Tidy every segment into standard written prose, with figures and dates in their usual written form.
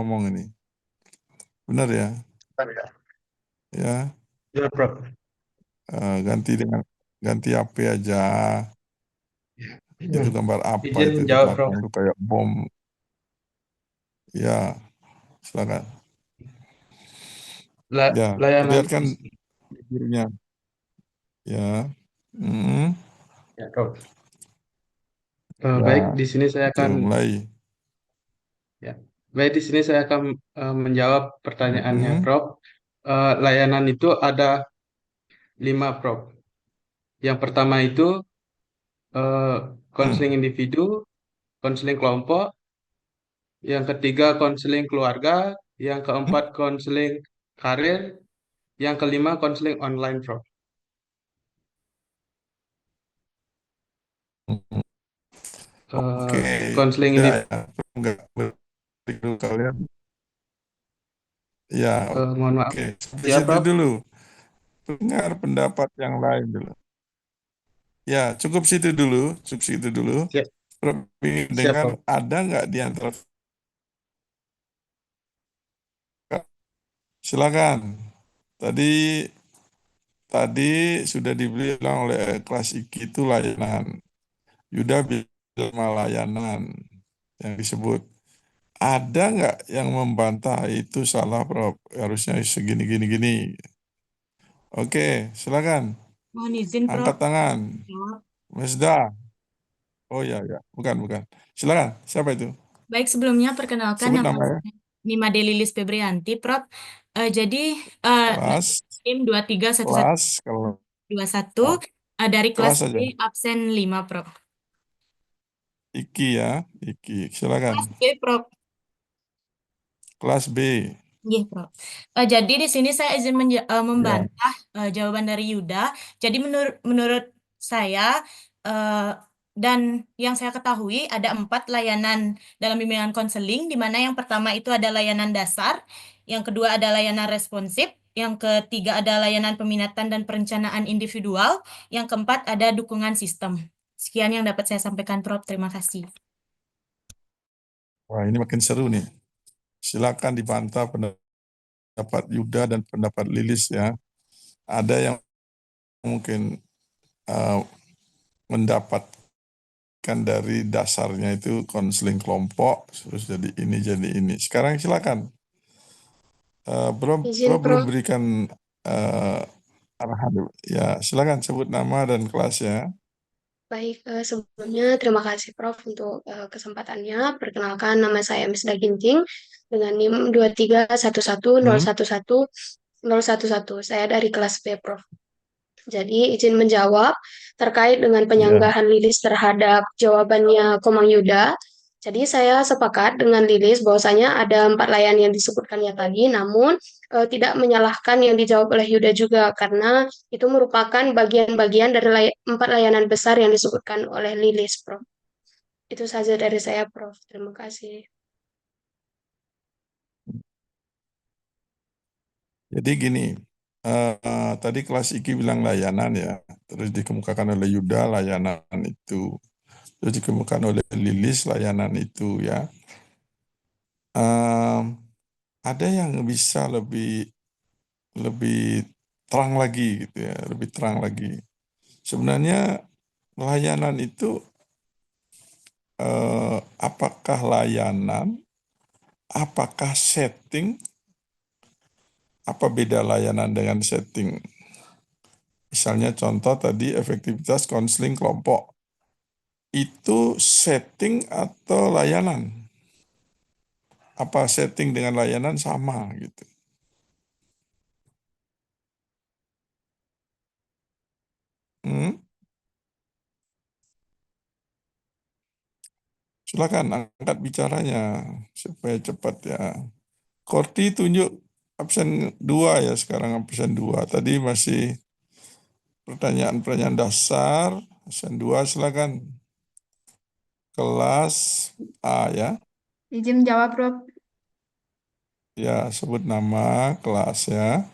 ngomong ini. Benar ya? Ya, Ya, Prof. ganti HP aja. Itu Hmm. gambar apa Izin itu di menjawab, belakang Prof. itu kayak bom. Ya, silakan. Ya, Layanan perlihatkan bibirnya. Ya. Hmm, ya, Prof. ya, Baik, di sini saya itu akan mulai. ya. Baik, di sini saya akan menjawab pertanyaannya, Hmm, Prof. Layanan itu ada 5, Prof. Yang pertama itu eh, konseling hmm, individu, konseling kelompok, yang ketiga konseling keluarga, yang keempat konseling karir, yang kelima konseling online, Prof. hmm. Oke, Konseling ya, individu, ya. Enggak berarti dulu kalian. Ya, mohon maaf, oke. Sampai ya, situ Prof. dulu. Dengar pendapat yang lain dulu. Ya, cukup situ dulu. Siap, Tapi siap, dengar Prof. ada nggak di antara silakan. Tadi tadi sudah dibilang oleh kelas IKI itu layanan. Yuda bilang sama layanan yang disebut. Ada nggak yang membantah itu salah, Prof? Harusnya segini gini gini. Oke, silakan. Mohon izin, Prof. Angkat tangan. Jawab. Mesda. Oh ya ya, bukan bukan. Silakan. Siapa itu? Baik, sebelumnya perkenalkan Sebut nama namanya. saya Nimade Lilis Febrianti, Prof. Jadi nama Kelas, tim kelas kalau 23121 oh, dari kelas kelas B saja. absen 5, Prof. Iki ya, Iki. Silakan. Kelas B, Prof. Kelas B. Iya, Prof. Jadi di sini saya izin Ya. membantah jawaban dari Yuda. Jadi menurut saya eh, dan yang saya ketahui ada 4 layanan dalam bimbingan konseling, di mana yang pertama itu ada layanan dasar, yang kedua ada layanan responsif, yang ketiga ada layanan peminatan dan perencanaan individual, yang keempat ada dukungan sistem. Sekian yang dapat saya sampaikan, Prof. Terima kasih. Wah, ini makin seru nih. Silakan dibantah pendapat Yuda dan pendapat Lilis ya. Ada yang mungkin eh, mendapatkan dari dasarnya itu konseling kelompok, terus jadi ini. Sekarang silakan. Bro, bro Izin, belum Prof. berikan eh, arahan dulu. Ya, silakan sebut nama dan kelasnya. Baik, sebelumnya terima kasih Prof untuk kesempatannya. Perkenalkan nama saya Miss Daginting dengan NIM Hmm? 23111111011. Saya dari kelas B, Prof. Jadi izin menjawab terkait dengan Ya. penyanggahan Lilis terhadap jawabannya Komang Yuda. Jadi saya sepakat dengan Lilis bahwasanya ada 4 layanan yang disebutkannya tadi, namun tidak menyalahkan yang dijawab oleh Yuda juga karena itu merupakan bagian-bagian dari 4 layanan besar yang disebutkan oleh Lilis, Prof. Itu saja dari saya, Prof. Terima kasih. Jadi gini, tadi kelas IKI bilang layanan ya, terus dikemukakan oleh Yuda layanan itu, terus dikemukakan oleh Lilis layanan itu ya. Em, ada yang bisa lebih lebih terang lagi gitu ya, lebih terang lagi. Sebenarnya layanan itu apakah layanan, apakah setting, apa beda layanan dengan setting? Misalnya contoh tadi efektivitas konseling kelompok. Itu setting atau layanan? Apa setting dengan layanan sama gitu? Hmm? Silakan angkat bicaranya supaya cepat ya. Korti tunjuk absen 2 ya, sekarang absen 2. Tadi masih pertanyaan-pertanyaan dasar, absen 2 silakan. Kelas A ya. Izin menjawab, Prof. Ya, sebut nama kelas ya.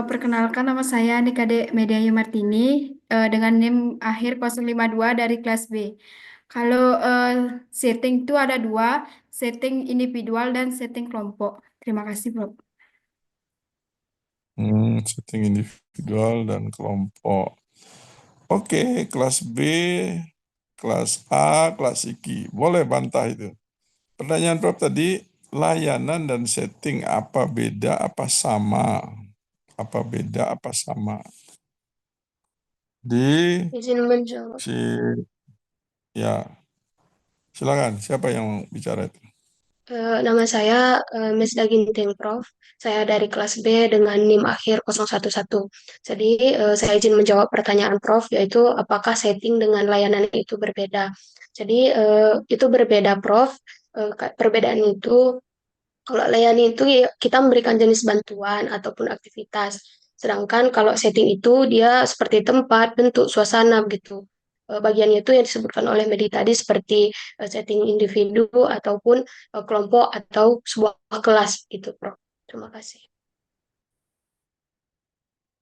Perkenalkan nama saya Nikade Mediayu Martini dengan NIM akhir 052 dari kelas B. Kalau setting itu ada 2, setting individual dan setting kelompok. Terima kasih, Prof. Setting individual dan kelompok. Oke, kelas B, kelas A, kelas IKI. Boleh bantah itu. Pertanyaan Prof tadi, layanan dan setting apa beda, apa sama? Apa beda, apa sama? Izin menjawab. Ya, silakan. Siapa yang bicara itu? Nama saya Miss Daginting, Prof. Saya dari kelas B dengan NIM akhir 011. Jadi saya izin menjawab pertanyaan Prof, yaitu apakah setting dengan layanan itu berbeda. Jadi itu berbeda, Prof. Perbedaan itu, kalau layanan itu ya, kita memberikan jenis bantuan ataupun aktivitas. Sedangkan kalau setting itu dia seperti tempat, bentuk, suasana begitu. Bagiannya itu yang disebutkan oleh Medi tadi seperti setting individu ataupun kelompok atau sebuah kelas gitu, Prof. Terima kasih.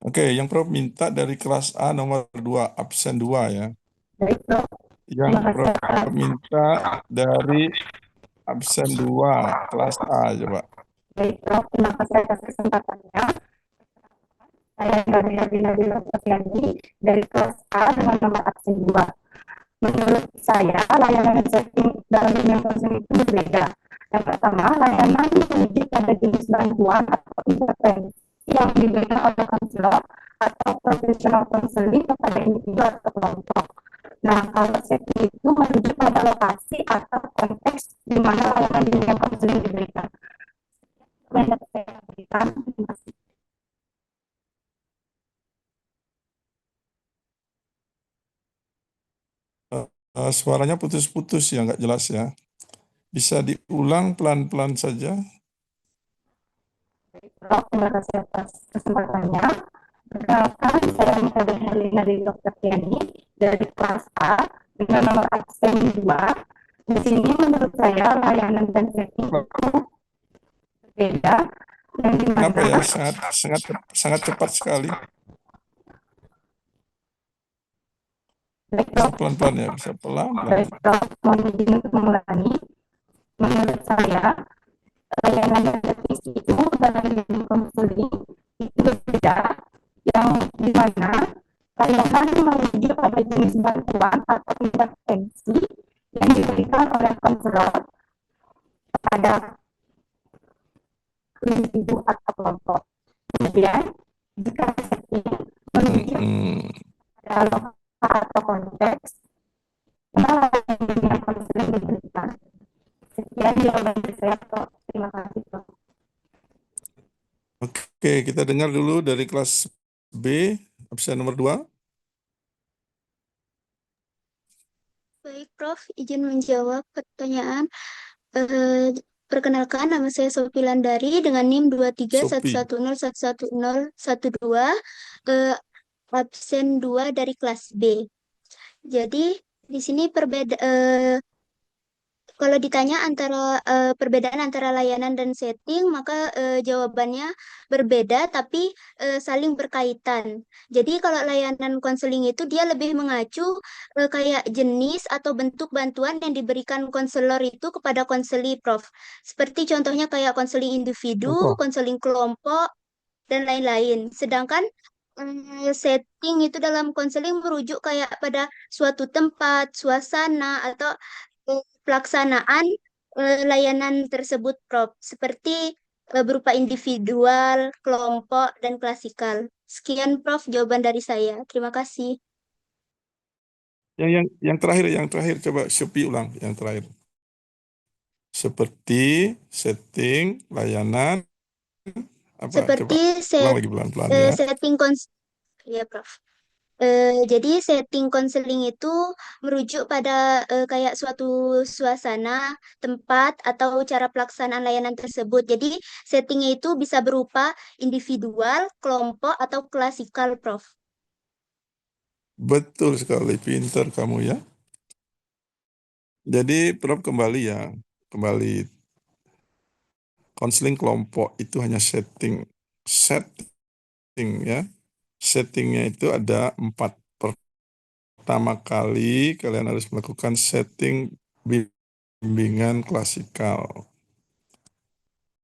Oke, yang Prof minta dari kelas A nomor 2, absen 2 ya. Baik, Prof. Yang Prof minta dari absen 2, kelas A coba. Baik, Prof. Terima kasih atas kesempatannya. Saya Nabila Sofiani dari kelas A dengan nomor absen 2. Menurut saya, layanan setting dalam dunia konseling itu berbeda. Yang pertama, layanan merujuk pada jenis bantuan atau intervensi yang diberikan oleh konselor atau profesional konseling kepada individu atau kelompok. Nah, kalau setting itu merujuk pada lokasi atau konteks di mana layanan dunia konseling diberikan. Yang dapat saya berikan, terima kasih. Suaranya putus-putus ya, nggak jelas ya. Bisa diulang pelan-pelan saja. Baik, Prof. Terima kasih atas kesempatannya. Perkenalkan, saya Mikael Herlina dari Dr. Tiani dari kelas A dengan nomor absen 2. Di sini menurut saya layanan dan setting itu berbeda. Yang Kenapa dimana ya? Sangat cepat sekali. baik, Bisa Prof. pelan-pelan ya, bisa pelan-pelan. Baik, Prof. Mohon izin untuk mengulangi. Menurut saya layanan dan setting itu dalam dunia konseling itu berbeda, yang dimana layanan merujuk pada jenis bantuan atau intervensi yang diberikan oleh konselor kepada individu atau kelompok. Kemudian jika setting merujuk pada lokasi atau konteks mana layanan dunia konseling diberikan. Sekian jawaban dari saya, Prof. Terima kasih, Prof. Oke, kita dengar dulu dari kelas B, absen nomor 2. Baik, Prof. Izin menjawab pertanyaan. Perkenalkan, nama saya Sofi Landari dengan NIM 2311011012, absen 2 dari kelas B. Jadi, di sini kalau ditanya perbedaan antara layanan dan setting, maka jawabannya berbeda tapi saling berkaitan. Jadi kalau layanan konseling itu dia lebih mengacu kayak jenis atau bentuk bantuan yang diberikan konselor itu kepada konseli, Prof. Seperti contohnya kayak konseling individu, konseling kelompok, dan lain-lain. Sedangkan setting itu dalam konseling merujuk kayak pada suatu tempat, suasana, atau pelaksanaan layanan tersebut, Prof. Seperti berupa individual, kelompok, dan klasikal. Sekian, Prof, jawaban dari saya. Terima kasih. Yang terakhir coba Shopee ulang yang terakhir. Seperti setting, layanan, apa? Seperti Coba ulang lagi pelan-pelan ya. setting ya, Prof. Jadi setting konseling itu merujuk pada kayak suatu suasana, tempat, atau cara pelaksanaan layanan tersebut. Jadi settingnya itu bisa berupa individual, kelompok, atau klasikal, Prof. Betul sekali, pintar kamu ya. Jadi Prof kembali konseling kelompok itu hanya setting ya. Settingnya itu ada 4. Pertama kali kalian harus melakukan setting bimbingan klasikal.